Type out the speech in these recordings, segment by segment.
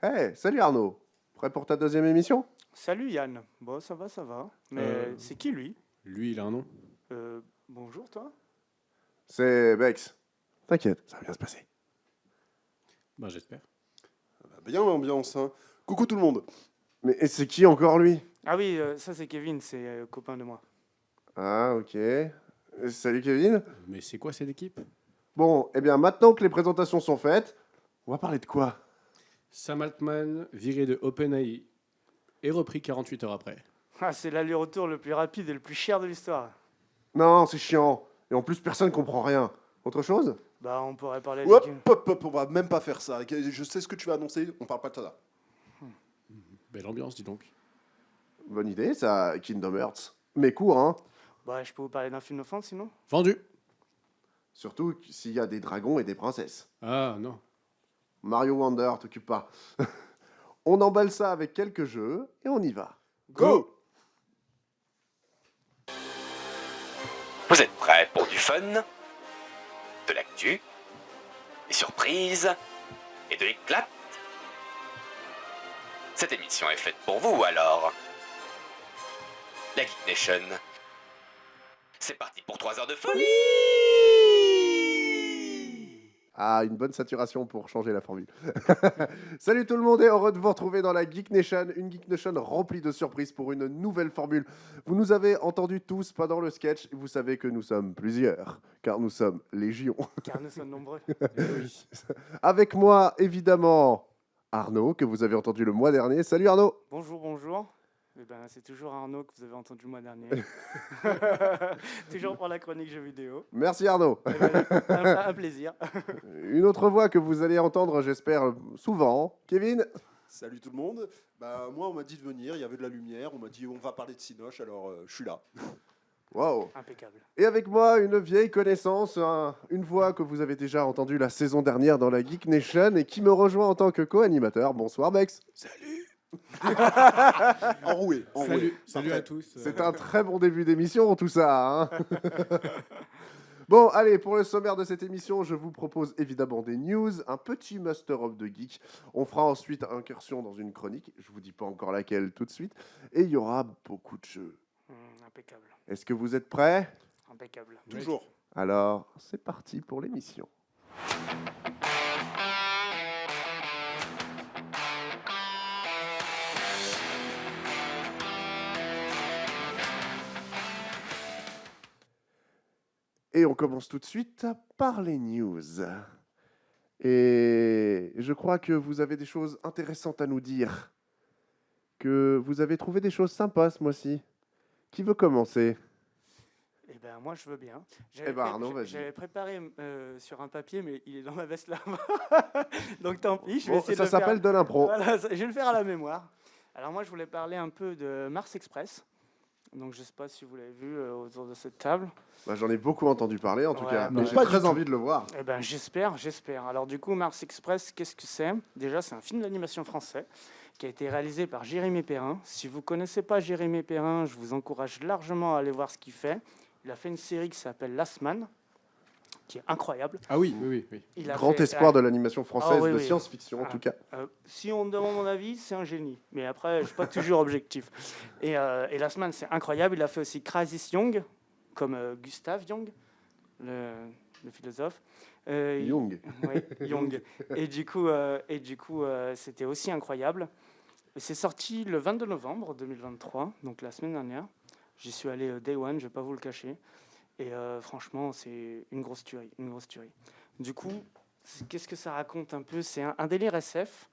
Hey, salut Arnaud. Prêt pour ta deuxième émission? Salut Yann. Bon, ça va, ça va. Mais c'est qui lui? Lui, il a un nom. Bonjour toi. C'est Bex. T'inquiète, ça va bien se passer. Ben, j'espère. Bien l'ambiance, hein. Coucou tout le monde. Mais et c'est qui encore lui? Ah oui, ça c'est Kevin, c'est copain de moi. Ah, ok. Salut Kevin. Mais c'est quoi cette équipe? Bon, eh bien maintenant que les présentations sont faites, on va parler de quoi? Sam Altman, viré de OpenAI et repris 48 heures après. Ah, c'est l'aller-retour le plus rapide et le plus cher de l'histoire. Non, c'est chiant. Et en plus, personne comprend rien. Autre chose? Bah, on pourrait parler Hop, de... hop, hop, on va même pas faire ça. Je sais ce que tu vas annoncer, on parle pas de ça là. Belle ambiance, dis donc. Bonne idée, ça, Kingdom Hearts. Mais court, hein. Bah, je peux vous parler d'un film de fan sinon? Vendu. Surtout s'il y a des dragons et des princesses. Ah non. Mario Wonder, t'occupe pas. On emballe ça avec quelques jeux et on y va. Go. Vous êtes prêts pour du fun, de l'actu, des surprises et de l'éclat? Cette émission est faite pour vous alors. La Geek Nation. C'est parti pour 3 heures de folie! Ah, une bonne saturation pour changer la formule. Salut tout le monde et heureux de vous retrouver dans la Geek Nation, une Geek Nation remplie de surprises pour une nouvelle formule. Vous nous avez entendus tous pendant le sketch et vous savez que nous sommes plusieurs, car nous sommes légion. Car nous sommes nombreux. Oui. Avec moi, évidemment, Arnaud, que vous avez entendu le mois dernier. Salut Arnaud. Bonjour, bonjour. Eh ben, c'est toujours Arnaud que vous avez entendu le mois dernier. Toujours pour la chronique jeux vidéo. Merci Arnaud. Eh ben, un plaisir. Une autre voix que vous allez entendre, j'espère, souvent. Kevin. Salut tout le monde. Bah moi on m'a dit de venir, il y avait de la lumière, on m'a dit on va parler de Cinoche, alors je suis là. Wow. Impeccable. Et avec moi, une vieille connaissance, une voix que vous avez déjà entendue la saison dernière dans la Geek Nation et qui me rejoint en tant que co-animateur. Bonsoir Bex. Salut. Enroué. Salut à tous. C'est un très bon début d'émission tout ça. Hein. Bon, allez, pour le sommaire de cette émission, je vous propose évidemment des news, un petit master-of de geek. On fera ensuite incursion dans une chronique, je vous dis pas encore laquelle tout de suite, et il y aura beaucoup de jeux. Impeccable. Est-ce que vous êtes prêts? Impeccable. Toujours. Alors, c'est parti pour l'émission. Et on commence tout de suite par les news. Et je crois que vous avez des choses intéressantes à nous dire. Que vous avez trouvé des choses sympas ce mois-ci. Qui veut commencer? Eh ben moi je veux bien. Arnaud, vas-y. J'avais préparé sur un papier, mais il est dans ma veste là-bas. Donc tant pis, je vais Bon, essayer ça de le faire. s'appelle de l'impro. Voilà, je vais le faire à la mémoire. Alors moi je voulais parler un peu de Mars Express. Donc je ne sais pas si vous l'avez vu autour de cette table. Bah, j'en ai beaucoup entendu parler en tout Ouais, cas. bah, J'ai pas très du tout. envie de le voir. Eh ben j'espère. Alors du coup Mars Express, qu'est-ce que c'est? Déjà c'est un film d'animation français qui a été réalisé par Jérémy Perrin. Si vous ne connaissez pas Jérémy Perrin, je vous encourage largement à aller voir ce qu'il fait. Il a fait une série qui s'appelle Last Man, qui est incroyable. Ah oui, oui, oui. Il a Grand fait- espoir de l'animation française, Ah oui, de oui. science-fiction en Ah. tout cas. Si on me demande mon avis, c'est un génie. Mais après, je ne suis pas toujours objectif. Et Last Man, c'est incroyable. Il a fait aussi Crisis Young, comme Gustav Jung, le philosophe. Jung. Oui, Jung. Et du coup, c'était aussi incroyable. C'est sorti le 22 novembre 2023, donc la semaine dernière. J'y suis allé day one, je ne vais pas vous le cacher. Et franchement, c'est une grosse tuerie, une grosse tuerie. Du coup, qu'est-ce que ça raconte un peu? C'est un délire SF.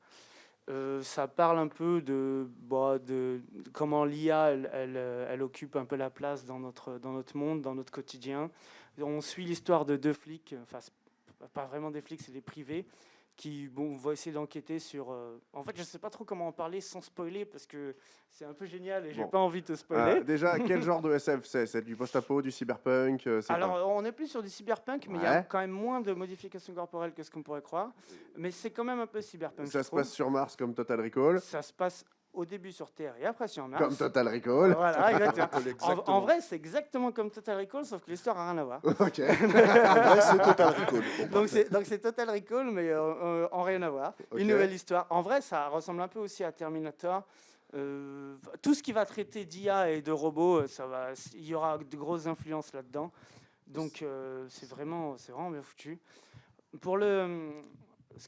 Ça parle un peu de comment l'IA, elle occupe un peu la place dans notre monde, dans notre quotidien. On suit l'histoire de deux flics, enfin, pas vraiment des flics, c'est des privés, qui vont essayer d'enquêter sur... En fait, je ne sais pas trop comment en parler sans spoiler, parce que c'est un peu génial et j'ai Bon. pas envie de te spoiler. Déjà, quel genre de SF c'est? C'est du post-apo, du cyberpunk c'est Alors, pas- on est plus sur du cyberpunk, mais il y a Ouais. quand même moins de modifications corporelles que ce qu'on pourrait croire. Mais c'est quand même un peu cyberpunk. Ça je se trouve. passe sur Mars comme Total Recall. Ça se passe au début sur Terre et après sur Mars. Comme Total Recall. Voilà, exactement. Exactement. En vrai, c'est exactement comme Total Recall, sauf que l'histoire n'a rien à voir. Ok. En vrai, c'est Total Recall. Bon, Donc c'est Total Recall, mais en rien à voir. Ok. Une nouvelle histoire. En vrai, ça ressemble un peu aussi à Terminator. Tout ce qui va traiter d'IA et de robots, il y aura de grosses influences là-dedans. Donc c'est vraiment bien foutu.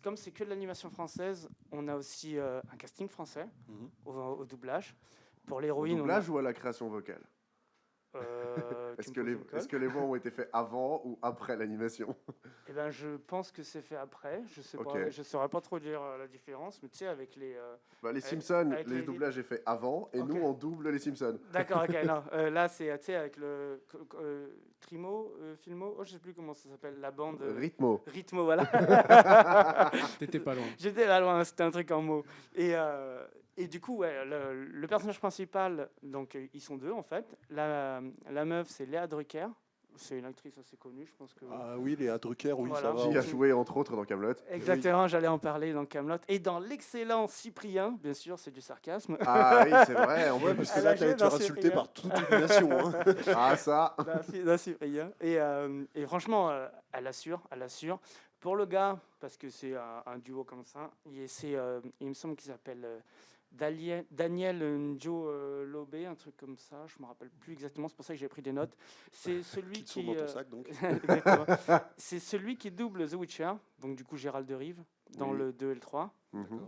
Comme c'est que de l'animation française, on a aussi un casting français Mhm. au doublage. Pour Au l'héroïne, doublage ou à la création vocale? tu Est-ce me que, poses les, une colle. est-ce que les voix ont été faits avant ou après l'animation? Eh ben, je pense que c'est fait après. Je sais Ok. pas, je saurais pas trop dire la différence, mais tu sais, avec les. Bah, les Avec- Simpsons, avec les les- doublages est fait avant et Ok. nous on double les Simpsons. D'accord, ok, non. Là, c'est tu sais, avec le Trimo, Filmo, oh, je sais plus comment ça s'appelle, la bande. Rythmo. Rythmo, voilà. T'étais pas loin. J'étais là loin, c'était un truc en mots. Et du coup, ouais, le personnage principal, donc ils sont deux en fait. La meuf, c'est Léa Drucker. C'est une actrice assez connue, je pense que. Ah oui, Léa Drucker, oui, Voilà. ça va. Qui a oui. joué entre autres dans Camelot. Exactement, j'allais en parler dans Camelot. Et dans l'excellent Cyprien, bien sûr, c'est du sarcasme. Ah oui, c'est vrai. On Ouais, peut... parce que Elle là, a t'as joué été dans insulté Cyprien. par toute une nation. Hein. Ah ça. D'un Cyprien. Et franchement, elle assure, elle assure. Pour le gars, parce que c'est un duo comme ça, il me semble qu'il s'appelle Daniel Njo Lobé, un truc comme ça, je me rappelle plus exactement, c'est pour ça que j'ai pris des notes. C'est celui Qui te sont qui. dans ton sac, donc. Exactement. C'est celui qui double The Witcher, donc du coup Gérald de Rive, dans Oui. le 2 et le 3. Mhm.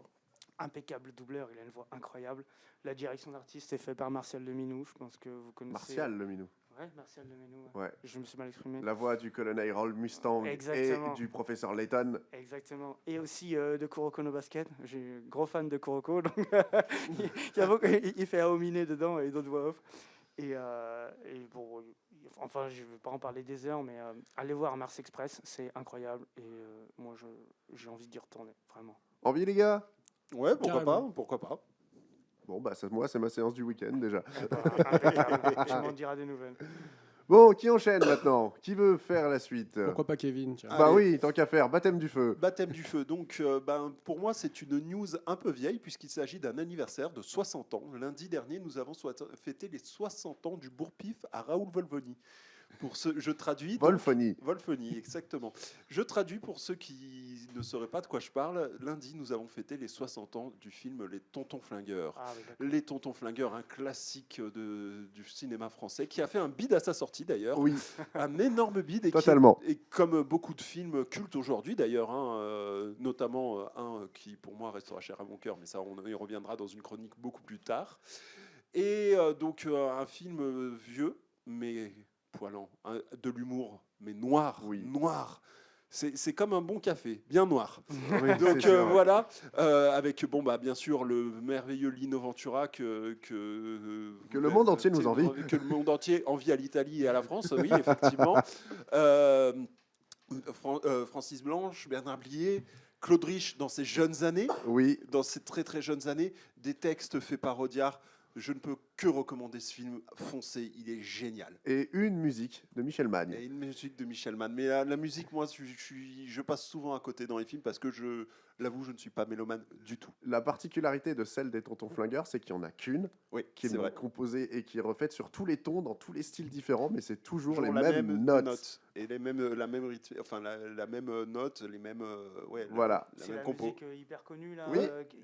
Impeccable doubleur, il a une voix incroyable. La direction d'artiste est faite par Martial Leminou, je pense que vous connaissez. Martial le minou. Ouais, Martial Leminou. Ouais. Ouais. Je me suis mal exprimé. La voix du colonel Roll Mustang Exactement. et du professeur Layton. Exactement. Et aussi de Kuroko no Basket. Je suis gros fan de Kuroko, donc il fait Aomine dedans et d'autres voix off. Et bon, enfin, je ne vais pas en parler des heures, mais allez voir Mars Express, c'est incroyable. Et moi, j'ai envie d'y retourner, vraiment. Envie les gars? Ouais, pourquoi Carrément. pas, pourquoi pas. Bon bah moi c'est ma séance du week-end déjà. Impeccable. Je m'en dirai des nouvelles. Bon, qui enchaîne maintenant? Qui veut faire la suite? Pourquoi pas Kevin tiens. Bah Allez. oui, tant qu'à faire, baptême du feu. Baptême du feu. Donc, pour moi, c'est une news un peu vieille puisqu'il s'agit d'un anniversaire de 60 ans. Lundi dernier, nous avons fêté les 60 ans du bourre-pif à Raoul Volvoni. Je traduis. donc- Wolfony. Wolfony, exactement. Je traduis pour ceux qui ne sauraient pas de quoi je parle. Lundi, nous avons fêté les 60 ans du film Les Tontons Flingueurs. Ah, oui, d'accord. Les Tontons Flingueurs, un classique du cinéma français qui a fait un bid à sa sortie d'ailleurs. Oui, Un énorme bid. Totalement. Et comme beaucoup de films cultes aujourd'hui d'ailleurs, hein, notamment un qui pour moi restera cher à mon cœur, mais ça on y reviendra dans une chronique beaucoup plus tard. Et donc un film vieux, mais poilant, hein, de l'humour, mais noir, Oui. noir. C'est comme un bon café, bien noir. Oui, c'est Donc sûr. voilà, avec bien sûr le merveilleux Lino Ventura que le monde entier nous envie. que le monde entier envie à l'Italie et à la France, oui effectivement. Francis Blanche, Bernard Blier, Claude Rich dans ses jeunes années, Oui, dans ses très très jeunes années, des textes faits par Audiard. Je ne peux que recommander ce film. Foncez, il est génial. et une musique de Michel Magne. Et une musique de Michel Mann. Mais la musique, moi, je passe souvent à côté dans les films parce que je l'avoue, je ne suis pas mélomane du tout. La particularité de celle des Tontons Flingueurs, c'est qu'il n'y en a qu'une, Oui, qui c'est est vrai. composée et qui est refaite sur tous les tons, dans tous les styles différents, mais c'est toujours Toujours les la mêmes même notes. et la même la même note, les mêmes Voilà. la C'est même la compo. musique hyper connue, là, Oui.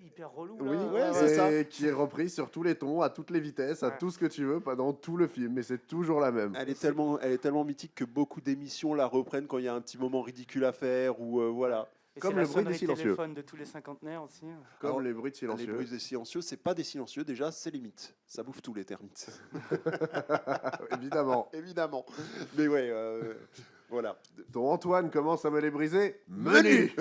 hyper relou. Oui, là, ouais, c'est ça. et qui est reprise sur tous les tons, à toutes les vitesses, à Ouais. tout ce que tu veux, pendant tout le film, mais c'est toujours la même. Elle est tellement mythique que beaucoup d'émissions la reprennent quand il y a un petit moment ridicule à faire ou voilà. Et Comme c'est la le bruit des sonnerie silencieux. téléphone de tous les cinquantenaires aussi. Comme Alors, les bruits de Les silencieux. bruits des silencieux, c'est pas des silencieux déjà, c'est les mythes. Ça bouffe tous les termites. Évidemment. Évidemment. Mais ouais, voilà. Ton Antoine commence à me les briser. Menu.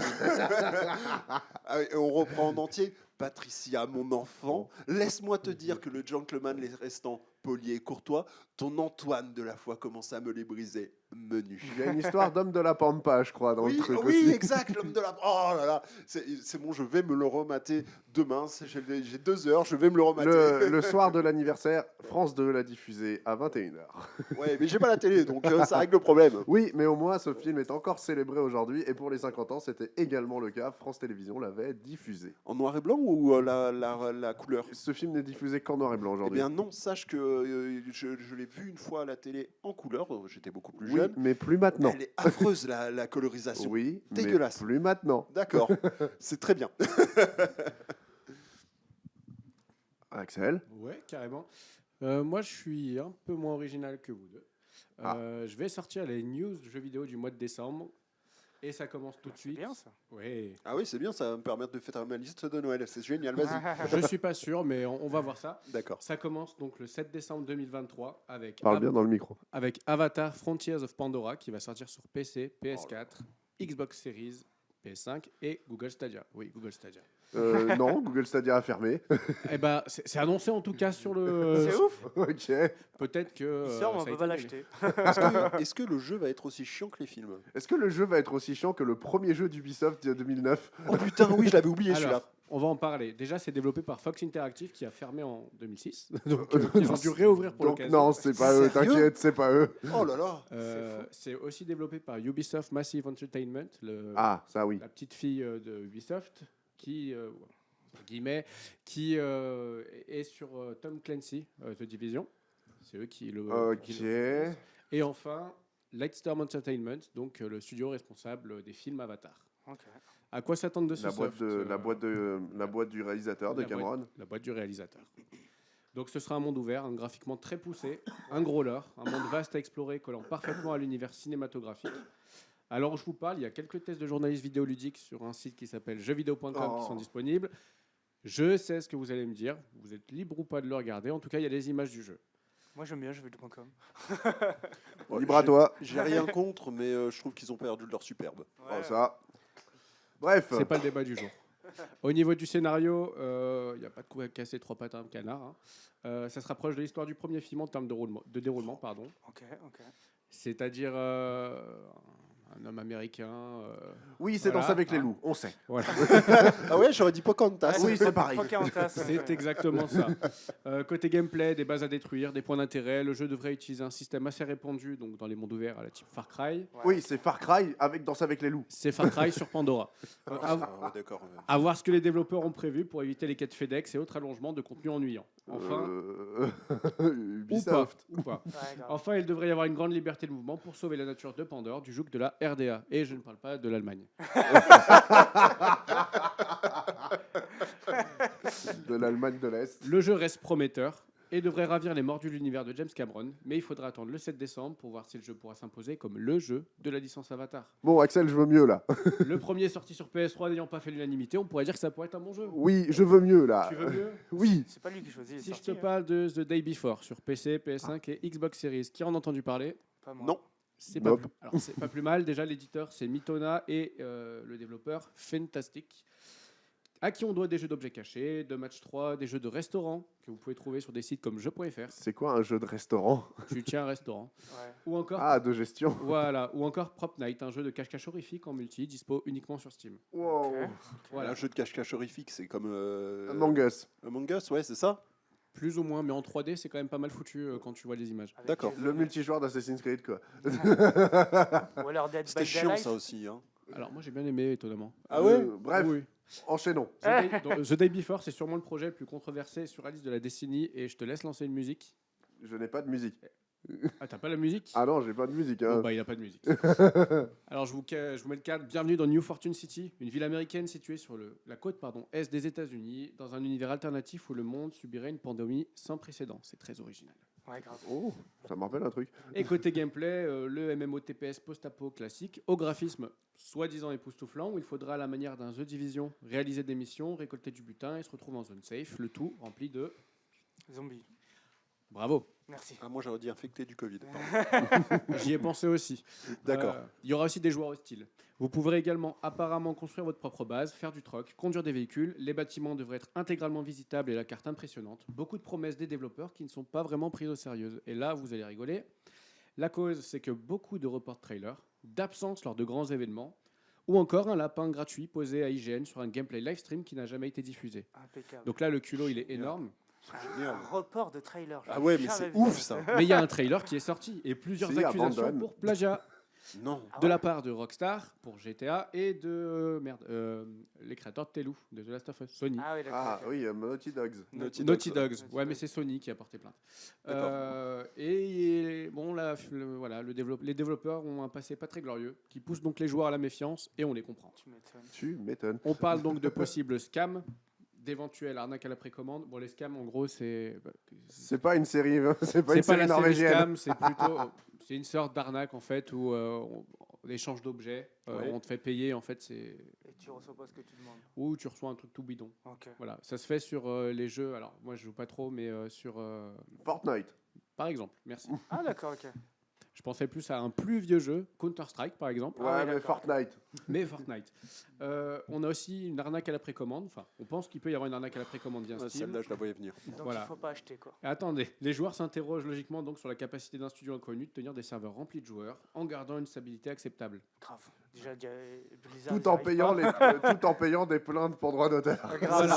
Ah oui, et on reprend en entier. Patricia, mon enfant, laisse-moi te dire que le gentleman les restant poli et courtois, ton Antoine de la foi commence à me les briser. menu. Il y a une histoire d'homme de la Pampa, je crois, dans le Oui, truc oui, aussi. exact, l'homme de la... Oh là là, c'est bon, je vais me le remater demain. J'ai 2 heures, je vais me le remater. Le soir de l'anniversaire, France 2 l'a diffusé à 21h. Ouais, mais j'ai pas la télé, donc ça règle le problème. Oui, mais au moins, ce film est encore célébré aujourd'hui. Et pour les 50 ans, c'était également le cas. France Télévisions l'avait diffusé. En noir et blanc ou la couleur? Ce film n'est diffusé qu'en noir et blanc Eh aujourd'hui. bien non, sache que je l'ai vu une fois à la télé en couleur, j'étais beaucoup plus Oui, jeune. mais plus maintenant. Elle est affreuse, la colorisation. Oui, Dégueulasse. mais plus maintenant. D'accord, c'est très bien. Axel, Ouais, carrément. Moi, je suis un peu moins original que vous deux. Je vais sortir les news jeux vidéo du mois de décembre. Et ça commence tout de C'est suite. bien ça. Oui. Ah oui, c'est bien, ça va me permettre de faire ma liste de Noël. C'est génial, vas-y. Je suis pas sûr, mais on va voir ça. D'accord. Ça commence donc le 7 décembre 2023 avec, parle bien dans le micro. avec Avatar Frontiers of Pandora qui va sortir sur PC, PS4, Xbox Series, PS5 et Google Stadia. Oui, Google Stadia. Non, Google Stadia a fermé. Eh ben, c'est annoncé en tout cas sur le. C'est ouf. Ok. Peut-être que. Il sort, mais on ça a peut pas été annulé. l'acheter. Est-ce que le jeu va être aussi chiant que les films? Est-ce que le jeu va être aussi chiant que le premier jeu d'Ubisoft de 2009? Oh putain, oui, je l'avais oublié celui-là. Alors, on va en parler. Déjà, c'est développé par Fox Interactive qui a fermé en 2006. Donc, ils ont dû réouvrir pour Donc l'occasion. non, c'est pas eux, Sérieux t'inquiète, c'est pas eux. Oh là là. C'est aussi développé par Ubisoft Massive Entertainment, Ah, ça oui. la petite fille de Ubisoft, qui, entre guillemets, qui est sur Tom Clancy, The Division. C'est eux qui le. qui Ok. le- Et enfin, Lightstorm Entertainment, donc le studio responsable des films Avatar. Ok. À quoi s'attendre de ce La boîte, soft, la boîte du réalisateur de la boîte- Cameron. La boîte du réalisateur. Donc ce sera un monde ouvert, graphiquement très poussé, un gros lore, un monde vaste à explorer collant parfaitement à l'univers cinématographique. Alors je vous parle, il y a quelques tests de journalistes vidéoludiques sur un site qui s'appelle jeuxvideo.com qui sont disponibles. Je sais ce que vous allez me dire, vous êtes libre ou pas de le regarder, en tout cas il y a des images du jeu. Moi j'aime bien jeuxvideo.com. Ouais, Libre à toi. J'ai rien contre, mais je trouve qu'ils ont perdu de leur superbe. Oh, ça. Bref. C'est pas le débat du jour. Au niveau du scénario, il n'y a pas de quoi casser trois pattes à un canard. Ça se rapproche de l'histoire du premier film en termes de déroulement. Pardon. Ok, ok. C'est-à-dire un homme américain. Oui, c'est voilà, Danse avec les hein. loups, on sait. Voilà. Ah ouais, j'aurais dit Pocahontas. Oui, c'est pareil. Pocahontas. C'est exactement ça. Côté gameplay, des bases à détruire, des points d'intérêt. Le jeu devrait utiliser un système assez répandu donc dans les mondes ouverts à la type Far Cry. Ouais. Oui, c'est Far Cry avec Danse avec les loups. C'est Far Cry sur Pandora. Ah, ouais, d'accord. À voir ce que les développeurs ont prévu pour éviter les quêtes FedEx et autres allongements de contenu ennuyant. Enfin, Ubisoft. ou pas. Ouais, grave. Enfin, il devrait y avoir une grande liberté de mouvement pour sauver la nature de Pandore du joug de la RDA. Et je ne parle pas de l'Allemagne. De l'Allemagne de l'Est. Le jeu reste prometteur et devrait ravir les mordus de l'univers de James Cameron, mais il faudra attendre le 7 décembre pour voir si le jeu pourra s'imposer comme le jeu de la licence Avatar. Bon, Axel, je veux mieux là. Le premier sorti sur PS3 n'ayant pas fait l'unanimité, on pourrait dire que ça pourrait être un bon jeu. Oui, je veux mieux là. Tu veux mieux? Oui. C'est pas lui qui choisit. il est Si je sorti, te hein. parle de The Day Before sur PC, PS5 et Xbox Series, qui en a entendu parler? Pas moi. Non. C'est pas, Nope. alors, c'est pas plus mal. Déjà, l'éditeur, c'est Mitona et le développeur Fantastic, à qui on doit des jeux d'objets cachés, de match 3, des jeux de restaurants que vous pouvez trouver sur des sites comme jeux.fr. C'est quoi un jeu de restaurant? Tu tiens un restaurant. Ouais. Ou encore, Ah, de gestion. voilà, ou encore Prop Night, un jeu de cache-cache horrifique en multi, dispo uniquement sur Steam. Wow. Ok. Voilà, Un jeu de cache-cache horrifique, c'est comme Among Us. Among Us, ouais, c'est ça. plus ou moins, mais en 3D, c'est quand même pas mal foutu quand tu vois les images. Avec D'accord. Jason. Le multijoueur d'Assassin's Creed, quoi. Ou alors Dead C'était by chiant Daylight. ça aussi. Hein. Alors moi j'ai bien aimé, étonnamment. Ah ouais. Bref, Oui. enchaînons. The Day Before, c'est sûrement le projet le plus controversé sur la liste de la décennie, et je te laisse lancer une musique. Je n'ai pas de musique. Ah, t'as pas la musique? Ah non, j'ai pas de musique. Bon, Hein. bah, il a pas de musique. Alors, je vous mets le cadre. Bienvenue dans New Fortune City, une ville américaine située sur la côte est des États-Unis, dans un univers alternatif où le monde subirait une pandémie sans précédent. C'est très original. Ouais, grave. Oh, ça me rappelle un truc. Et côté gameplay, le MMOTPS post-apo classique, au graphisme soi-disant époustouflant, où il faudra, à la manière d'un The Division, réaliser des missions, récolter du butin et se retrouver en zone safe, le tout rempli de... Zombie. Bravo. Merci. Ah, moi j'aurais dit infecté du Covid. Pardon. J'y ai pensé aussi. D'accord. Il y aura aussi des joueurs hostiles. Vous pourrez également apparemment construire votre propre base, faire du troc, conduire des véhicules. Les bâtiments devraient être intégralement visitables et la carte impressionnante. Beaucoup de promesses des développeurs qui ne sont pas vraiment prises au sérieux. Et là, vous allez rigoler. La cause, c'est que beaucoup de reports trailers, d'absence lors de grands événements, ou encore un lapin gratuit posé à IGN sur un gameplay livestream qui n'a jamais été diffusé. Impeccable. Donc là, le culot, il est énorme. Génial. Un report de trailer. Ah ouais, mais Jamais c'est vu. ouf ça. Mais il y a un trailer qui est sorti et plusieurs Si, accusations abandonne. pour plagiat Non. Ah de ouais. la part de Rockstar pour GTA et de les créateurs de Telou, de The Last of Us, Sony. Ah oui, d'accord. Ah ok. oui, Naughty Dogs. Naughty Naughty Dogs. Dogs, ouais, mais c'est Sony qui a porté plainte. D'accord. Et bon, là, les développeurs ont un passé pas très glorieux, qui pousse donc les joueurs à la méfiance, et on les comprend. Tu m'étonnes. Tu m'étonnes. On parle donc de possibles scams, d'éventuelles arnaques à la précommande. Bon, les scams, en gros, c'est C'est pas une série, c'est pas une c'est pas série la série norvégienne. scam, c'est plutôt c'est une sorte d'arnaque en fait où on échange d'objets, Ouais. on te fait payer en fait, c'est Et tu reçois pas ce que tu demandes. ou tu reçois un truc tout bidon. Ok. Voilà, ça se fait sur les jeux. Alors moi je joue pas trop, mais sur Fortnite. par exemple, merci. Ah d'accord, ok. Je pensais plus à un plus vieux jeu, Counter Strike par exemple, Ouais, Ah oui, mais d'accord. Fortnite. mais Fortnite. On a aussi une arnaque à la précommande. Enfin, on pense qu'il peut y avoir une arnaque à la précommande via Ouais, Steam. Celle-là, je la voyais venir. Donc Voilà. il faut pas acheter quoi. Et attendez, les joueurs s'interrogent logiquement donc sur la capacité d'un studio inconnu de tenir des serveurs remplis de joueurs en gardant une stabilité acceptable. Grave. Déjà, Blizzard, Tout ils en, arrivent payant pas. tout en payant des plaintes pour droit d'auteur. Ah, C'est grave.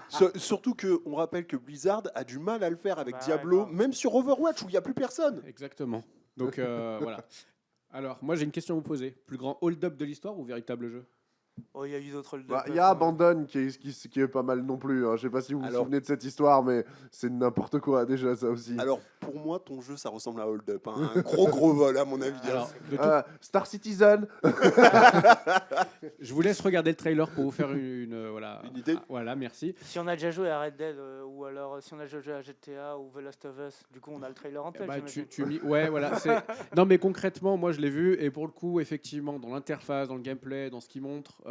ça. Surtout qu'on rappelle que Blizzard a du mal à le faire avec Bah ouais, Diablo, grave. même sur Overwatch où il n'y a plus personne. Exactement. Donc voilà. Alors, moi j'ai une question à vous poser. Plus grand hold-up de l'histoire ou véritable jeu? Oh, il y a eu d'autres Bah, il y a Abandon qui est pas mal non plus. Hein. Je sais pas si vous vous Alors- souvenez de cette histoire, mais c'est n'importe quoi déjà, ça aussi. Alors, pour moi, ton jeu, ça ressemble à Hold Up. Hein. Un gros vol, à mon avis. hein. Alors, de tout- Star Citizen. je vous laisse regarder le trailer pour vous faire voilà. Une idée. Ah, voilà, merci. Si on a déjà joué à Red Dead ou alors si on a déjà joué à GTA ou The Last of Us, du coup on a le trailer en tête. Bah, j'imagine. ouais, voilà. Non, mais concrètement, moi je l'ai vu et pour le coup, effectivement, dans l'interface, dans le gameplay, dans ce qu'il montre,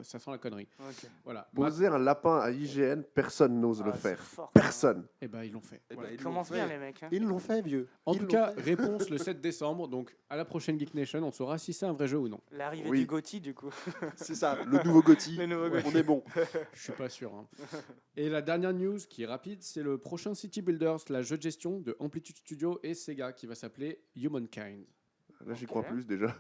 ça sent la connerie. Ok. Voilà. Poser un lapin à IGN, personne n'ose le Ah, c'est faire. fort, Personne. Et ben ils l'ont fait. Eh ben, Voilà. ils Ils commencent l'ont bien fait. les mecs. Hein. Ils l'ont fait, vieux. En Ils tout l'ont cas, fait. réponse le 7 décembre. Donc à la prochaine Geek Nation, on saura si c'est un vrai jeu ou non. L'arrivée Oui. du GOTY du coup. C'est ça, le nouveau Gotti. Le nouveau On est bon. Je suis pas sûr. Hein. Et la dernière news qui est rapide, c'est le prochain City Builders, la jeu de gestion de Amplitude Studio et Sega qui va s'appeler Humankind. Là, j'y Ok. crois plus déjà.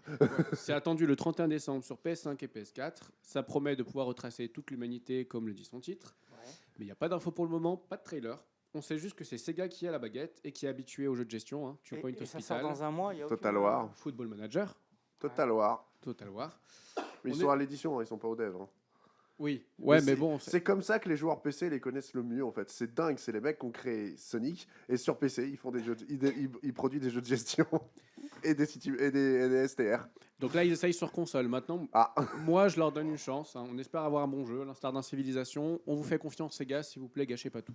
C'est attendu le 31 décembre sur PS5 et PS4. Ça promet de pouvoir retracer toute l'humanité comme le dit son titre. Ouais. Mais il n'y a pas d'info pour le moment, pas de trailer. On sait juste que c'est Sega qui a la baguette et qui est habitué aux jeux de gestion. Hein. Two Point Et ça sort Hospital, dans un mois. Il y a Total aucune- War. Football Manager, Total War. Total War. Mais On ils est- sont à l'édition, hein, ils sont pas au dev. Hein. Oui, ouais, mais c'est- bon. C'est comme ça que les joueurs PC les connaissent le mieux en fait. C'est dingue, c'est les mecs qui ont créé Sonic et sur PC ils font des jeux, ils produisent des jeux de gestion et des STR. Donc là, ils essayent sur console. Maintenant, Ah, moi, je leur donne une chance. Hein. On espère avoir un bon jeu, à l'instar d'un Civilization. On vous fait confiance, Sega, s'il vous plaît, gâchez pas tout.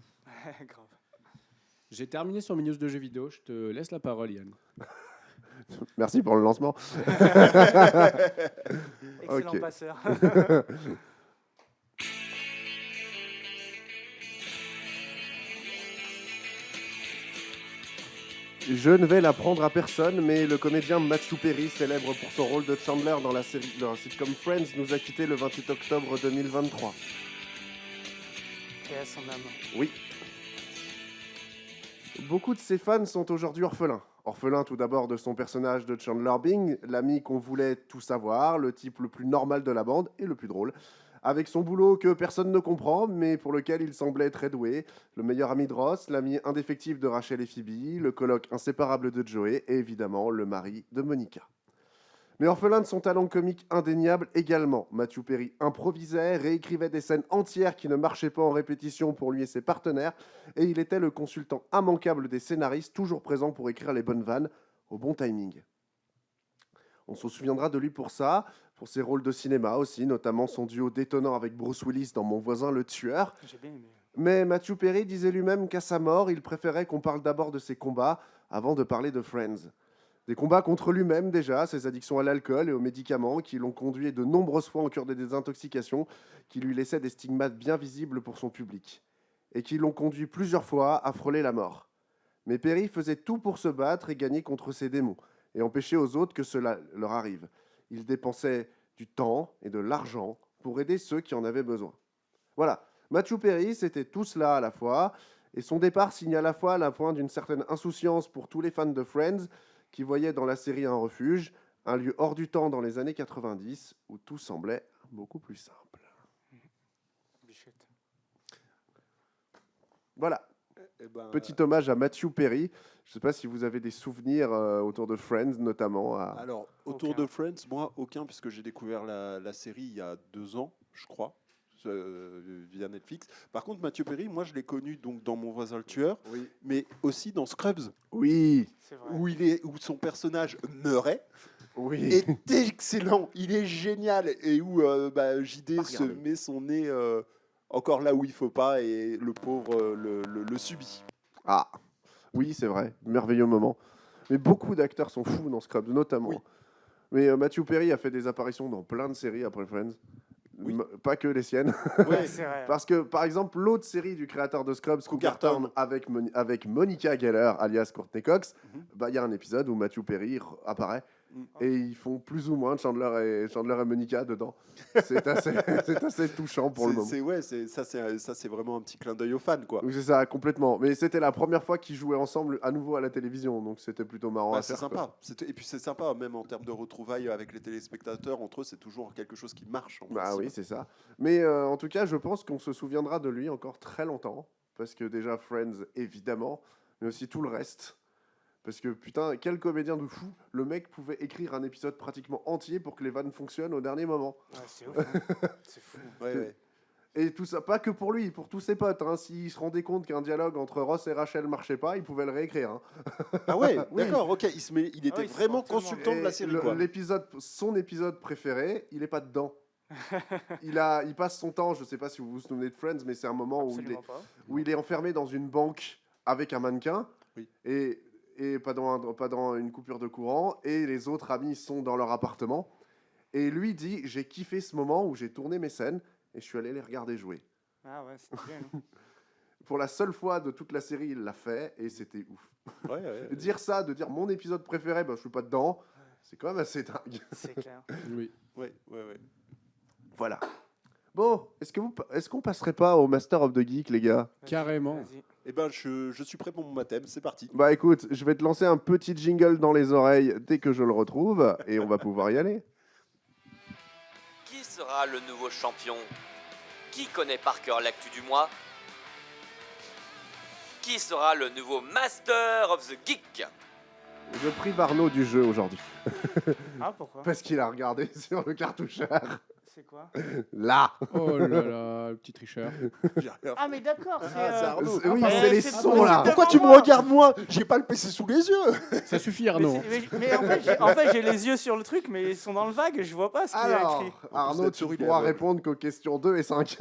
Grave. J'ai terminé sur mes news de jeux vidéo. Je te laisse la parole, Yann. merci pour le lancement. Excellent Ok. passeur. Je ne vais l'apprendre à personne, mais le comédien Matthew Perry, célèbre pour son rôle de Chandler dans la sitcom Friends, nous a quittés le 28 octobre 2023. Et à son âme. Oui. Beaucoup de ses fans sont aujourd'hui orphelins. Orphelins tout d'abord de son personnage de Chandler Bing, l'ami qu'on voulait tout savoir, le type le plus normal de la bande et le plus drôle. Avec son boulot que personne ne comprend, mais pour lequel il semblait très doué, le meilleur ami de Ross, l'ami indéfectible de Rachel et Phoebe, le coloc inséparable de Joey et évidemment le mari de Monica. Mais orphelin de son talent comique indéniable également, Matthew Perry improvisait, réécrivait des scènes entières qui ne marchaient pas en répétition pour lui et ses partenaires, et il était le consultant immanquable des scénaristes, toujours présent pour écrire les bonnes vannes au bon timing. On se souviendra de lui pour ça, pour ses rôles de cinéma aussi, notamment son duo détonnant avec Bruce Willis dans Mon voisin le tueur. J'ai bien aimé. Mais Matthew Perry disait lui-même qu'à sa mort, il préférait qu'on parle d'abord de ses combats avant de parler de Friends. Des combats contre lui-même déjà, ses addictions à l'alcool et aux médicaments qui l'ont conduit de nombreuses fois en cure de désintoxication, qui lui laissaient des stigmates bien visibles pour son public, et qui l'ont conduit plusieurs fois à frôler la mort. Mais Perry faisait tout pour se battre et gagner contre ses démons, et empêcher aux autres que cela leur arrive. Il dépensait du temps et de l'argent pour aider ceux qui en avaient besoin. Voilà, Matthew Perry, c'était tout cela à la fois, et son départ signe à la fois la pointe d'une certaine insouciance pour tous les fans de Friends, qui voyait dans la série un refuge, un lieu hors du temps dans les années 90 où tout semblait beaucoup plus simple. Bichette. Voilà, Eh ben, petit hommage à Matthew Perry. Je ne sais pas si vous avez des souvenirs autour de Friends, notamment. Alors, autour Aucun. de Friends, moi, aucun, puisque j'ai découvert la série il y a 2 ans, je crois, via Netflix. Par contre, Matthew Perry, moi, je l'ai connu donc, dans Mon voisin le tueur, Oui. mais aussi dans Scrubs, Oui, C'est vrai. où son personnage meurait, oui. est excellent, il est génial, et où JD Pas se regardé. met son nez encore là où il faut pas, et le pauvre le subit. Ah, oui, c'est vrai. Merveilleux moment. Mais beaucoup d'acteurs sont fous dans Scrubs, notamment. Oui. Mais Matthew Perry a fait des apparitions dans plein de séries après Friends. Oui. Pas que les siennes. Ouais, C'est vrai. Parce que, par exemple, l'autre série du créateur de Scrubs, Cougartown. Cougartown, avec Monica Geller, alias Courtney Cox, Mhm. il y a un épisode où Matthew Perry apparaît Mhm. et ils font plus ou moins Chandler et Monica dedans. C'est assez, c'est assez touchant pour le moment. ça, c'est vraiment un petit clin d'œil aux fans, quoi. Oui, c'est ça, complètement. Mais c'était la première fois qu'ils jouaient ensemble à nouveau à la télévision, donc c'était plutôt marrant Bah, à c'est faire. quoi. sympa. Et puis c'est sympa, même en termes de retrouvailles avec les téléspectateurs, entre eux, c'est toujours quelque chose qui marche. En Bah principe. oui, c'est ça. Mais en tout cas, je pense qu'on se souviendra de lui encore très longtemps. Parce que déjà, Friends, évidemment, mais aussi tout le reste. Parce que putain, quel comédien de fou. Le mec pouvait écrire un épisode pratiquement entier pour que les vannes fonctionnent au dernier moment. Ouais, c'est ouf. Hein. C'est fou. Ouais, ouais. Et tout ça, pas que pour lui, pour tous ses potes. Hein. S'il se rendait compte qu'un dialogue entre Ross et Rachel marchait pas, il pouvait le réécrire. Hein. Ah ouais, Oui. d'accord, ok. Il était il se vraiment porte tellement consultant de Et la série, quoi. son épisode préféré, il est pas dedans. Il passe son temps, je sais pas si vous vous souvenez de Friends, mais c'est un moment Absolument pas. où il est enfermé dans une banque avec un mannequin Oui. et pas dans une coupure de courant, et les autres amis sont dans leur appartement. Et lui dit, j'ai kiffé ce moment où j'ai tourné mes scènes et je suis allé les regarder jouer. Ah ouais, c'était bien. Non Pour la seule fois de toute la série, il l'a fait et c'était ouf. Ouais, ouais. Dire ça, de dire mon épisode préféré, je suis pas dedans, c'est quand même assez dingue. c'est clair. Oui. Ouais, ouais, ouais. Voilà. Bon, est-ce qu'on passerait pas au Master of the Geek, les gars? Vas-y, Carrément. vas-y. Eh ben, je suis prêt pour mon baptême, c'est parti. Bah écoute, je vais te lancer un petit jingle dans les oreilles dès que je le retrouve et on va pouvoir y aller. Qui sera le nouveau champion? Qui connaît par cœur l'actu du mois? Qui sera le nouveau Master of the Geek? Je prive Arnaud du jeu aujourd'hui Ah, pourquoi parce qu'il a regardé sur le cartoucheur. C'est quoi Là. Oh là là, le petit tricheur. J'ai rien Ah, mais d'accord. fait. C'est Arnaud. Oui, bah, c'est les c'est sons bon, là. c'est Pourquoi devant tu me moi. regardes, moi? J'ai pas le PC sous les yeux. Ça suffit, Mais, Arnaud. mais en fait, j'ai les yeux sur le truc, mais ils sont dans le vague et je vois pas ce qu'il y a Alors, écrit. Arnaud, cette tu souris, il est pourras aveugle. répondre qu'aux questions 2 et 5.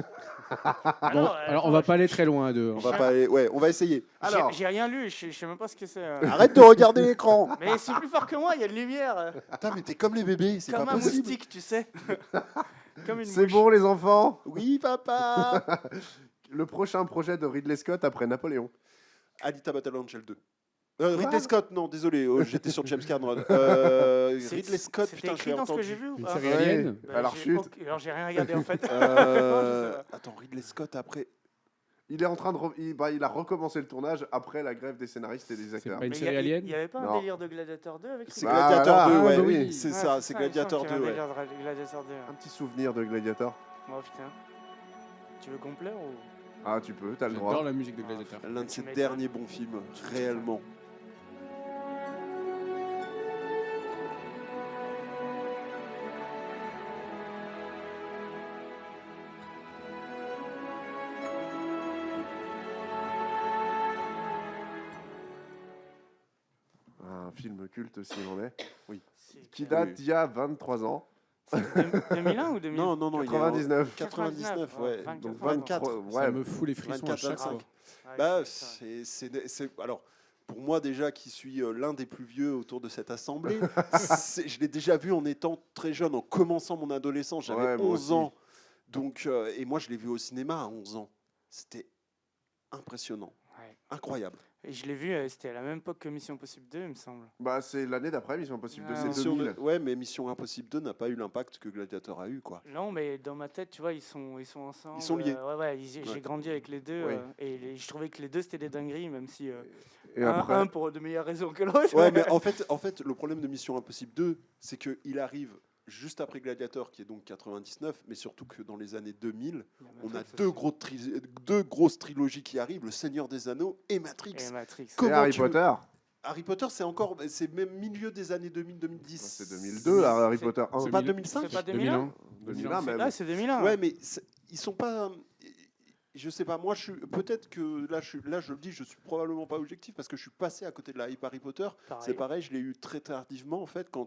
Bon, alors on va pas aller très loin à deux. On va pas aller... Ouais, on va essayer. Alors, J'ai rien lu, je sais même pas ce que c'est. Arrête de regarder l'écran. Mais c'est plus fort que moi, il y a de lumière. Attends, mais t'es comme les bébés, c'est Comme pas un possible. moustique, tu sais. Comme une c'est mouche. bon les enfants. Oui, papa. Le prochain projet de Ridley Scott après Napoléon. Alita Battle Angel 2. Ridley Quoi Scott, non, désolé, j'étais sur James Cameron. C'est- Ridley Scott, c'était putain, je écrit l'ai dans ce que entendu. j'ai vu ou Une pas série Ouais. alien. Bah, Alors, chut. alors j'ai rien regardé en fait. Non, je sais pas. Attends, Ridley Scott après. Il est en train de il a recommencé le tournage après la grève des scénaristes et des acteurs. pas une Mais série alien il y avait pas Non. un délire de Gladiator 2 avec C'est Ridley Bah, Gladiator voilà. 2, Ah, ouais. bah oui. C'est Ouais, ça, c'est il me Gladiator semble qu'il y 2, avait ouais. un délire de Gladiator 2. Un petit souvenir de Gladiator. Oh putain. Tu veux complet ou Ah, tu peux, t'as le J'adore droit. la musique de Gladiator. L'un de Tu ses m'étonnes. derniers bons films, réellement. Un film culte s'il en est. C'est Qui clair. date d'il y a 23 ans. C'est 2001 ou 2000 Non, non, non, il est en 99. 99, ouais. 24, Donc 24. 24. Ça Ouais, me fout les frissons à 24, chaque 25. fois. Ouais, Bah, c'est ça. alors, pour moi déjà, qui suis l'un des plus vieux autour de cette assemblée, je l'ai déjà vu en étant très jeune, en commençant mon adolescence. J'avais Ouais, moi 11 aussi. ans. Donc, et moi, je l'ai vu au cinéma à 11 ans. C'était impressionnant, Ouais. incroyable. Et je l'ai vu, c'était à la même époque que Mission Impossible 2, il me semble. Bah, c'est l'année d'après Mission Impossible 2, Ah, c'est Mission 2000. Ouais, mais Mission Impossible 2 n'a pas eu l'impact que Gladiator a eu, quoi. Non, mais dans ma tête, tu vois, ils sont ensemble. Ils sont liés. Ouais, j'ai Ouais. grandi avec les deux. Oui. Et je trouvais que les deux, c'était des dingueries, même si Et après, Un pour de meilleures raisons que l'autre. Ouais, mais en fait, le problème de Mission Impossible 2, c'est qu'il arrive juste après Gladiator, qui est donc 99, mais surtout que dans les années 2000, on a deux grosses trilogies qui arrivent, Le Seigneur des Anneaux et Matrix. Et Matrix. et Comment Harry tu veux- Potter. Harry Potter, c'est même milieu des années 2000-2010. C'est 2002, là, Harry C'est- Potter 1. C'est pas 2000. 2005 C'est pas 2001 2001 même. Là, c'est 2001. Ouais, mais ils sont pas. Je sais pas, moi, peut-être que là, je le dis, je suis probablement pas objectif parce que je suis passé à côté de la hype Harry Potter. Pareil. C'est pareil, je l'ai eu très tardivement en fait, quand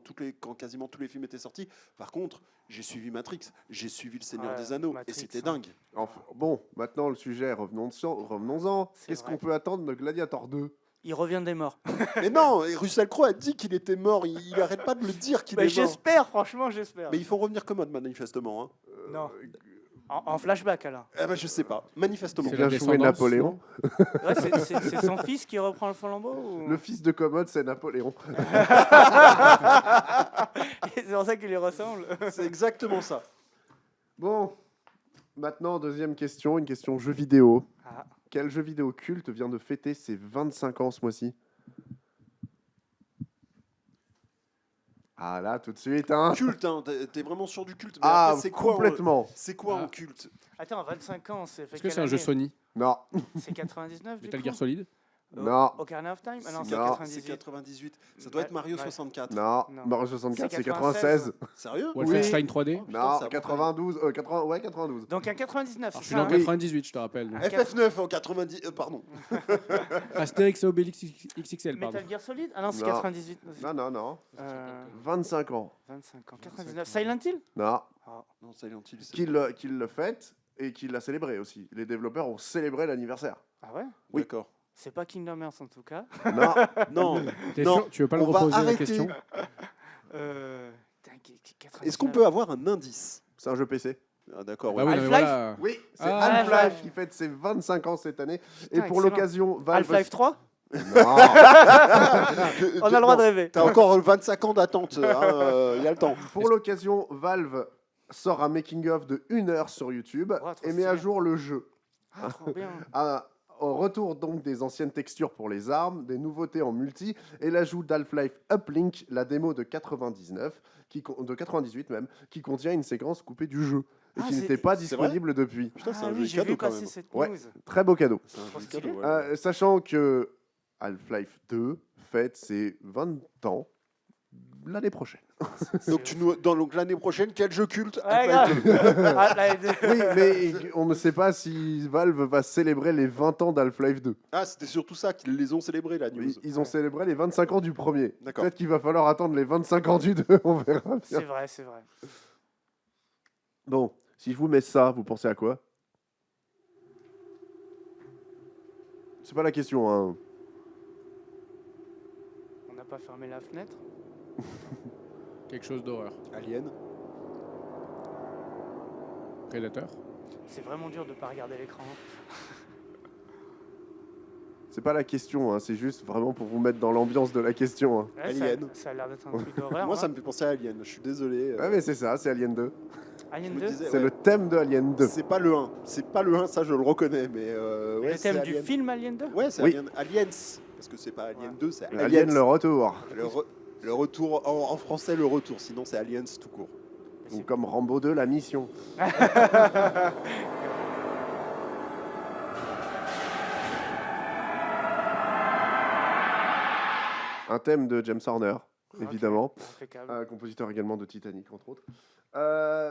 quasiment tous les films étaient sortis. Par contre, j'ai suivi Matrix, j'ai suivi Le Seigneur Ouais, des Anneaux Matrix, et c'était hein. dingue. Enfin, bon, maintenant le sujet, revenons-en. C'est Qu'est-ce vrai. qu'on peut attendre de Gladiator 2? Il revient des morts. Mais non, et Russell Crowe a dit qu'il était mort. Il arrête pas de le dire qu'il Mais est mort. j'espère, franchement, j'espère. Mais il faut revenir commode manifestement. Hein. Non. En flashback, alors. Eh ben, je sais pas, manifestement. C'est Bien la joué, descendance, Napoléon. Ouais, c'est son fils qui reprend le flambeau ou... Le fils de Commode, c'est Napoléon. C'est pour ça qu'il lui ressemble. C'est exactement ça. Bon, maintenant, deuxième question, une question jeu vidéo. Ah, Quel jeu vidéo culte vient de fêter ses 25 ans ce mois-ci? Ah là, tout de suite, hein. Culte, hein, t'es vraiment sur du culte. Mais Ah, après, c'est quoi complètement. C'est quoi Ah. en culte? attends, 25 ans, c'est fait Est-ce que quelle c'est un jeu année Sony? Non, C'est 99 du Metal coup Gear Solid? non, Ocarina of Time? Ah non, c'est Non. 98. C'est 98. Ça doit être Mario Ouais. 64. non. Non. Mario 64, C'est c'est 96. Sérieux? Wolfenstein 3D? Putain, Non, ça 92. 80, ouais, 92. Donc un 99, Alors, je c'est suis ça né en hein 98, je te rappelle. donc. FF9 en 90. Pardon. Astérix et Obélix XXL, pardon. Metal Gear Solid? Ah non, c'est Non. 98. Non, non, non. Euh, 25 ans. 25 ans. 99. Silent Hill? Non. Non, Silent Hill. c'est- Qu'il le fête et qu'il l'a célébré aussi. Les développeurs ont célébré l'anniversaire. Ah ouais? Oui. D'accord. C'est pas Kingdom Hearts en tout cas. Non, Non. T'es Non, sûr? Tu veux pas le on va reposer la arrêter. question? Putain, 99. Est-ce qu'on peut avoir un indice? c'est un jeu PC. Ah, d'accord. Bah ouais. oui, non, mais Half-Life voilà. Oui, c'est Ah, Half-Life Half-Life. qui fête ses 25 ans cette année. Putain, et pour excellent. l'occasion, Valve. Half-Life 3? Non. On a le droit de rêver. T'as encore 25 ans d'attente. Il y a le temps. Pour l'occasion, Valve sort un making-of de 1 heure sur YouTube Oh, trop et met à stylé. jour le jeu. Ah, trop bien. Au retour donc des anciennes textures pour les armes, des nouveautés en multi et l'ajout d'Half-Life Uplink, la démo de 99, de 98 même, qui contient une séquence coupée du jeu et Ah, qui c'est- n'était pas c'est vrai disponible depuis. Putain, c'est Ah un oui, jeu j'ai cadeau vu quand passer même. cette Ouais. news. Très beau cadeau. C'est un Trop jeu stylé. cadeau. Ouais. Sachant que Half-Life 2 fête ses 20 ans l'année prochaine. Donc, donc l'année prochaine, quel jeu culte? Ouais, Half-Life 2. grave. Ah, là, Oui, mais on ne sait pas si Valve va célébrer les 20 ans d'Half-Life 2. Ah, c'était surtout ça qu'ils les ont célébrés, la news. Ils ont célébré les 25 ans du premier. D'accord. Peut-être qu'il va falloir attendre les 25 ans du 2, on verra bien. c'est vrai, c'est vrai. Bon, si je vous mets ça, vous pensez à quoi? C'est pas la question, hein. On n'a pas fermé la fenêtre. Quelque chose d'horreur. Alien. Prédateur? C'est vraiment dur de pas regarder l'écran. C'est pas la question, hein. C'est juste vraiment pour vous mettre dans l'ambiance de la question, hein. Ouais, Alien. Ça a l'air d'être un truc d'horreur. Moi, hein. ça me fait penser à Alien. Je suis désolé. Ouais, mais c'est ça, c'est Alien 2. Alien je me 2. disais, C'est ouais. le thème de Alien 2. C'est pas le 1. C'est pas le 1, ça je le reconnais. Mais ouais, Le c'est thème du Alien. film Alien 2? Ouais, c'est Oui. Aliens. Parce que c'est pas Alien Ouais. 2, c'est Aliens. Alien le retour. Le retour, en français, le retour. Sinon, c'est Aliens tout court. Ou comme Rambo 2, la mission. Un thème de James Horner, évidemment. Ok, impeccable. Compositeur également de Titanic, entre autres.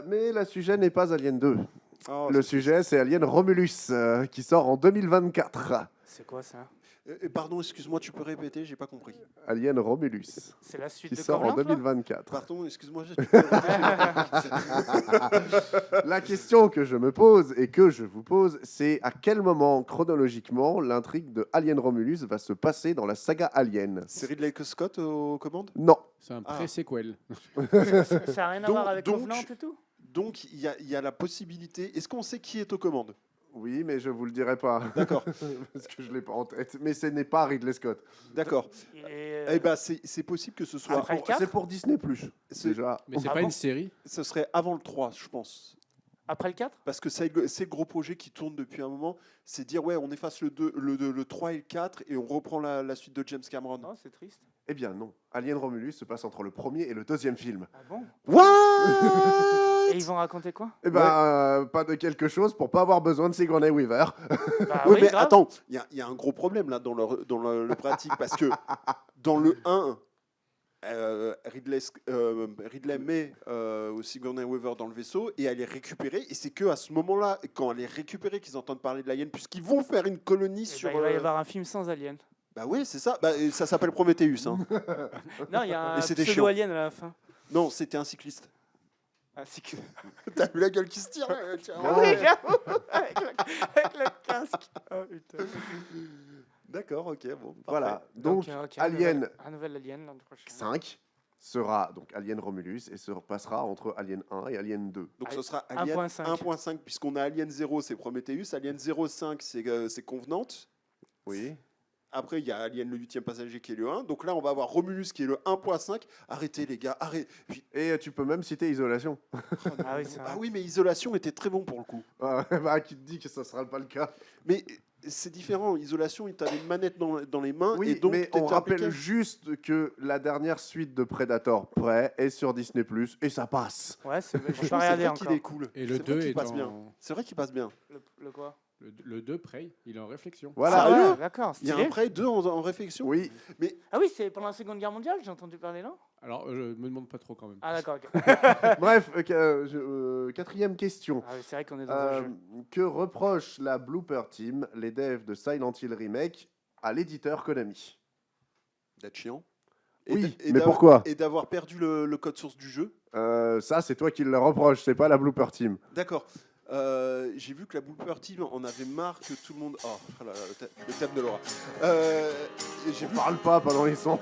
Mais le sujet n'est pas Alien 2. Oh, Le sujet, c'est Alien Romulus, qui sort en 2024. C'est quoi ça? pardon, excuse-moi, tu peux répéter, j'ai pas compris. Alien Romulus, C'est la suite qui de sort en Covenant, là 2024. Pardon, excuse-moi, tu peux répéter. La question que je me pose et que je vous pose, c'est à quel moment, chronologiquement, l'intrigue de Alien Romulus va se passer dans la saga Alien? C'est Ridley Scott aux commandes? Non. C'est un Ah. pré-sequel. Ça n'a rien à Donc- voir avec donc- Covenant et tout? Donc, il y a la possibilité. Est-ce qu'on sait qui est aux commandes? Oui, mais je vous le dirai pas. D'accord, Parce que je l'ai pas en tête. Mais ce n'est pas Ridley Scott. d'accord. Et, Eh ben, c'est possible que ce soit. Après le 4? C'est pour Disney+. C'est- Déjà. Mais c'est Ah pas bon une série. Ce serait avant le 3, je pense. Après le 4 Parce que c'est le gros projet qui tourne depuis un moment. C'est dire, ouais, on efface le 3 et le 4 et on reprend la suite de James Cameron. Oh, c'est triste. Eh bien non, Alien Romulus se passe entre le premier et le deuxième film. Ah bon What Et ils vont raconter quoi? Eh ben, pas de quelque chose pour pas avoir besoin de Sigourney Weaver. Bah Oui, oui, mais grave. attends, il y a un gros problème là dans le pratique parce que dans le 1, Ridley met Sigourney Weaver dans le vaisseau et elle est récupérée. Et c'est que à ce moment-là, quand elle est récupérée, qu'ils entendent parler de l'alien, puisqu'ils vont faire une colonie Eh sur. ben, il va y avoir un film sans alien. Bah oui, c'est ça. Bah, ça s'appelle Prometheus. Hein. Non, il y a un Et c'était pseudo-alien à la fin. Non, c'était un cycliste. Ah, c'est que... T'as vu la gueule qui se tire tiens, Bon. Oui, j'avoue, avec le casque. Oh, putain. D'accord, ok, bon. parfait. Voilà, donc ok, Alien un nouvel Alien l'an prochain. 5 sera donc Alien Romulus et se passera entre Alien 1 et Alien 2. Donc ce sera Alien 1.5. 1.5 puisqu'on a Alien 0, c'est Prometheus. Alien 0.5, c'est Covenant. Oui. Après, il y a Alien le 8e passager qui est le 1. Donc là, on va avoir Romulus qui est le 1.5. Arrêtez les gars, arrêtez. Puis, Et tu peux même citer Isolation. Ah oui, c'est vrai. ah oui, mais Isolation était très bon pour le coup. Bah, qui te dit que ça sera pas le cas. Mais c'est différent. Isolation, tu avais une manette dans les mains. Oui, et donc, mais t'étais on rappelle impeccable. juste que la dernière suite de Predator Prey est sur Disney+, et ça passe. Ouais, je vais Franchement, pas c'est regarder vrai encore. qu'il est cool. Et le C'est vrai 2 qu'il est passe bien. en... C'est vrai qu'il passe bien. Le quoi? Le 2, Prey, il est en réflexion. Voilà. Ah Sérieux ouais, d'accord, Il y a stylé. un Prey 2 en réflexion. Oui, Ah oui, c'est pendant la Seconde Guerre mondiale, j'ai entendu parler, non? Alors, je me demande pas trop quand même. Ah d'accord, ok. bref, quatrième question. Ah oui, c'est vrai qu'on est dans un jeu. Que reproche la Blooper Team, les devs de Silent Hill Remake, à l'éditeur Konami? D'être chiant. Oui, mais d'avoir- pourquoi? Et d'avoir perdu le code source du jeu. Ça, c'est toi qui le reproche, c'est pas la Blooper Team. D'accord. J'ai vu que la Blooper Team en avait marre que tout le monde. Oh, là là, le thème de Laura. J'ai On vu. parle pas pendant les sons.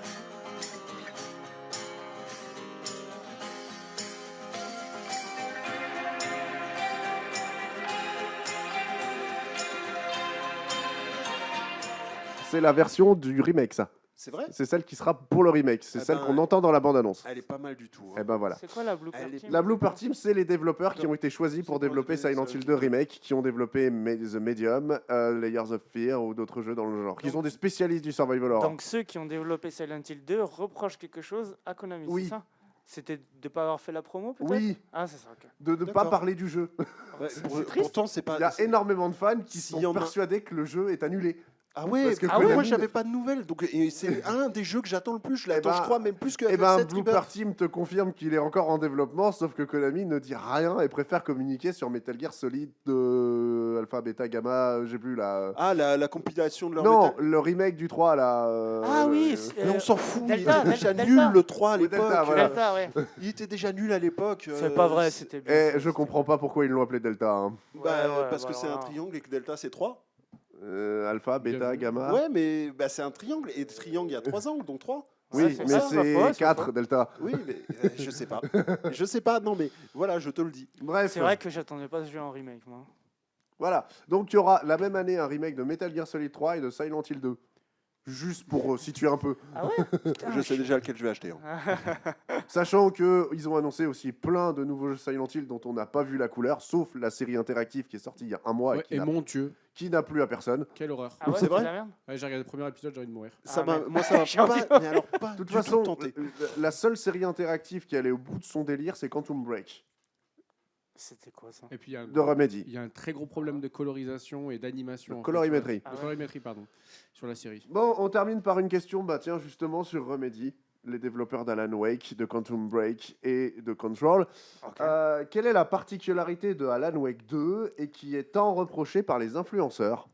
C'est la version du remake, ça. C'est vrai. C'est celle qui sera pour le remake. C'est Eh celle ben, qu'on entend dans la bande-annonce. Elle est pas mal du tout. hein. Et ben voilà. C'est quoi la Blooper Elle est- Team? La Blooper Team, c'est les développeurs qui ont été choisis pour C'est pour développer développer Silent Silent Hill Hill 2 Remake, qui ont développé The Medium, Layers of Fear ou d'autres jeux dans le genre. Qui sont des spécialistes du survival horror. Donc ceux qui ont développé Silent Hill 2 reprochent quelque chose à Konami, Oui. c'est ça? C'était de ne pas avoir fait la promo peut-être? Oui, Ah c'est ça, ok. de ne pas D'accord. parler du jeu. Ouais, C'est triste. pourtant, c'est pas. Il y a énormément de fans qui S'il y sont en a- persuadés que le jeu est annulé. Ah ouais, Parce que ah ouais, moi Konami- j'avais pas de nouvelles. Donc, et c'est un des jeux que j'attends le plus. Je l'attends, ben- je crois, même plus que Et ben, FF7 Blooper Rebirth. Team te confirme qu'il est encore en développement, sauf que Konami ne dit rien et préfère communiquer sur Metal Gear Solid Alpha, Beta, Gamma, j'ai plus là. Ah, la compilation de leur Non, métal. le remake du 3 là. Ah oui, Mais on s'en fout, Delta, il était déjà Delta. nul le 3 à Oui, l'époque. Delta, voilà. Delta, ouais. Il était déjà nul à l'époque. C'est pas vrai, c'était bien. Et fait, je comprends pas pourquoi ils l'ont appelé Delta. hein. Ouais, Bah, ouais, parce bah, que c'est alors un là. triangle et que Delta c'est 3. Alpha, Beta, vu. Gamma. Ouais, mais bah, c'est un triangle. Et triangle il y a 3 ans, donc 3. Oui, Ouais, c'est mais ça, c'est pas faux, c'est c'est pas 4 faux. Delta. Oui, mais je sais pas. Je sais pas, non, mais voilà, je te le dis. Bref, C'est vrai que j'attendais pas ce jeu en remake, moi. voilà. Donc il y aura la même année un remake de Metal Gear Solid 3 et de Silent Hill 2. Juste pour situer un peu. Ah ouais? Je sais déjà lequel je vais acheter. hein. Sachant qu'ils ont annoncé aussi plein de nouveaux jeux Silent Hill dont on n'a pas vu la couleur, sauf la série interactive qui est sortie il y a un mois Ouais, et et mon Dieu, qui n'a plu à personne. quelle horreur. Ah ouais, C'est vrai de la merde? Ouais, j'ai regardé le premier épisode, j'ai envie de mourir. Ça merde. moi, ça J'ai m'a envie pas, mais alors pas De toute du façon, tout tenté. la seule série interactive qui allait au bout de son délire, c'est Quantum Break C'était quoi ça? Et puis il y a un de Remedy. Il y a un très gros problème de colorisation et d'animation. en fait, Colorimétrie. sur la- Ah de ouais. colorimétrie, pardon, sur la série. Bon, on termine par une question, bah tiens, justement sur Remedy, les développeurs d'Alan Wake, de Quantum Break et de Control. Ok. Quelle est la particularité de Alan Wake 2 et qui est tant reprochée par les influenceurs?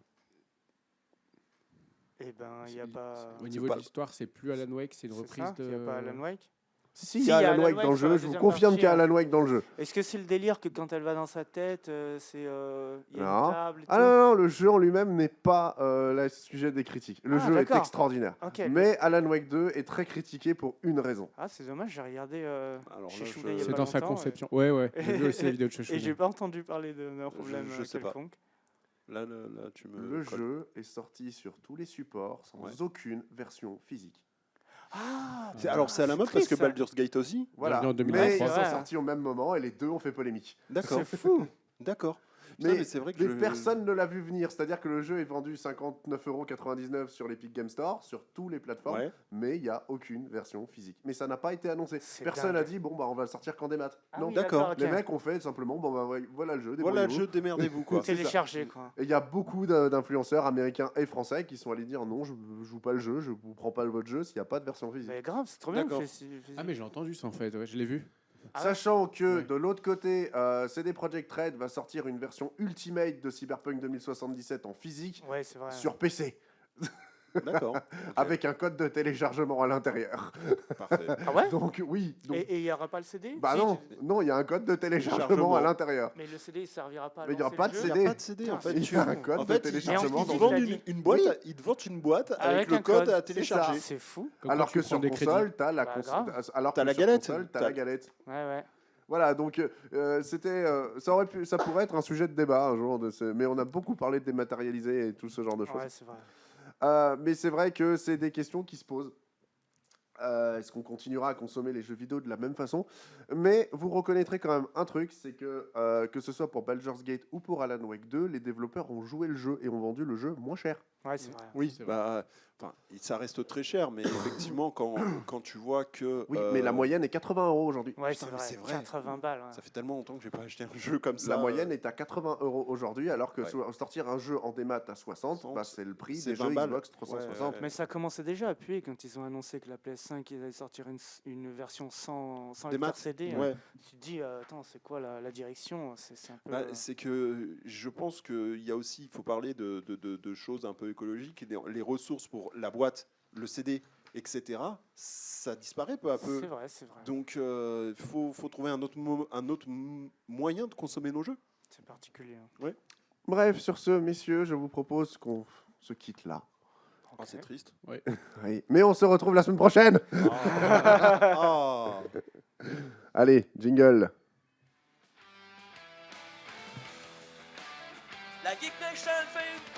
Eh ben, il n'y a pas. Au niveau pas- de l'histoire, c'est plus Alan Wake, c'est une C'est reprise ça? de. Il n'y a pas Alan Wake? Si, il y a Alan Wake dans le sur jeu, la je vous deuxième confirme qu'il y a partie, Alan Wake dans le jeu. Est-ce que c'est le délire que quand elle va dans sa tête, il y a Non. une table et Ah tout? non, non, le jeu en lui-même n'est pas le sujet des critiques. Le Ah, jeu est d'accord. extraordinaire. Ok. Mais Alan Wake 2 est très critiqué pour une raison. Ah, c'est dommage, j'ai regardé Alors chez là, Choula il y a C'est pas dans sa longtemps, conception. Ouais, ouais. J'ai vu aussi la vidéo de Chouchou. et j'ai pas entendu parler d'un problème je sais pas. quelconque. Là, tu me. Le colles. jeu est sorti sur tous les supports sans Ouais. aucune version physique. Ah Alors c'est à la mode parce triste, que ça. Baldur's Gate aussi. Voilà. Bienvenue en Mais 2023. ils Ouais, sont c'est vrai. sortis au même moment et les deux ont fait polémique. D'accord. C'est fou. D'accord. Putain, Mais, c'est vrai que mais personne ne l'a vu venir. C'est-à-dire que le jeu est vendu 59,99 € sur l'Epic Game Store, sur toutes les plateformes, Ouais. mais il n'y a aucune version physique. Mais ça n'a pas été annoncé. C'est Personne dingue. n'a dit, bon, bah, on va le sortir qu'en démat. Ah non, oui, d'accord. ok. les mecs ont fait simplement, bon, bah, voilà le jeu. Voilà le débrouillez-vous. jeu, démerdez-vous quoi. C'est ça. Télécharger, quoi. Et il y a beaucoup d'influenceurs américains et français qui sont allés dire non, je joue pas le jeu, je vous prends pas votre jeu s'il n'y a pas de version physique. Mais grave, c'est trop bien. D'accord. Ah, mais j'ai entendu ça en fait, ouais, je l'ai vu. Ah ouais. Sachant que Ouais. de l'autre côté, CD Projekt Red va sortir une version Ultimate de Cyberpunk 2077 en physique Ouais, c'est vrai. sur PC, D'accord. Ok, avec un code de téléchargement à l'intérieur. Parfait. Ah ouais Donc oui, donc, Et il n'y aura pas le CD bah Si, non, il y a un code de téléchargement Téléchargement. à l'intérieur. Mais le CD, il servira pas à Mais il y aura lancer pas le de jeu. Il CD. n'y a pas de CD en Putain, fait. Il y a un code En de fait, téléchargement. ils dans te le vendent jeu. dit. une boîte, Oui. ils te vendent une boîte avec Avec le un code code. à C'est télécharger. C'est fou. Comme Alors quand tu que sur prends des crédits. console, t'as la Bah, console. grave. Alors T'as que la sur galette. console, t'as T'as- la galette. Ouais, ouais. Voilà, donc ça pourrait être un sujet de débat un jour, mais on a beaucoup parlé de dématérialiser et tout ce genre de choses. Ouais, c'est vrai. Mais c'est vrai que c'est des questions qui se posent. Est-ce qu'on continuera à consommer les jeux vidéo de la même façon? Mais vous reconnaîtrez quand même un truc, c'est que ce soit pour Baldur's Gate ou pour Alan Wake 2, les développeurs ont joué le jeu et ont vendu le jeu moins cher. Ouais, c'est vrai. Oui, C'est vrai. bah, enfin, ça reste très cher, mais effectivement, quand tu vois que. Oui, mais la moyenne est 80 € aujourd'hui. Ouais, Putain, c'est mais vrai. c'est vrai. 80 balles. Ouais. Ça fait tellement longtemps que j'ai pas acheté un jeu comme ça. La moyenne est à 80 € aujourd'hui, alors que Ouais. sortir un jeu en démat à 60, bah, c'est le prix c'est des 20 jeux balles. Xbox 360. Ouais, ouais. Mais ça commençait déjà à appuyer quand ils ont annoncé que la PS5 ils allaient sortir une version sans Des lecteur maths. CD. Ouais. Tu te dis, attends, c'est quoi la direction? C'est un peu. Bah, c'est que je pense qu'il y a aussi, il faut parler de choses un peu écologiques. Les ressources pour la boîte, le CD, etc., ça disparaît peu à peu. C'est vrai, c'est vrai. Donc, il faut trouver un autre moyen de consommer nos jeux. C'est particulier. Hein. Bref, sur ce, messieurs, je vous propose qu'on se quitte là. Ah, c'est triste. Oui. Mais on se retrouve la semaine prochaine. Ah. Allez, jingle. La Geek Nation fait une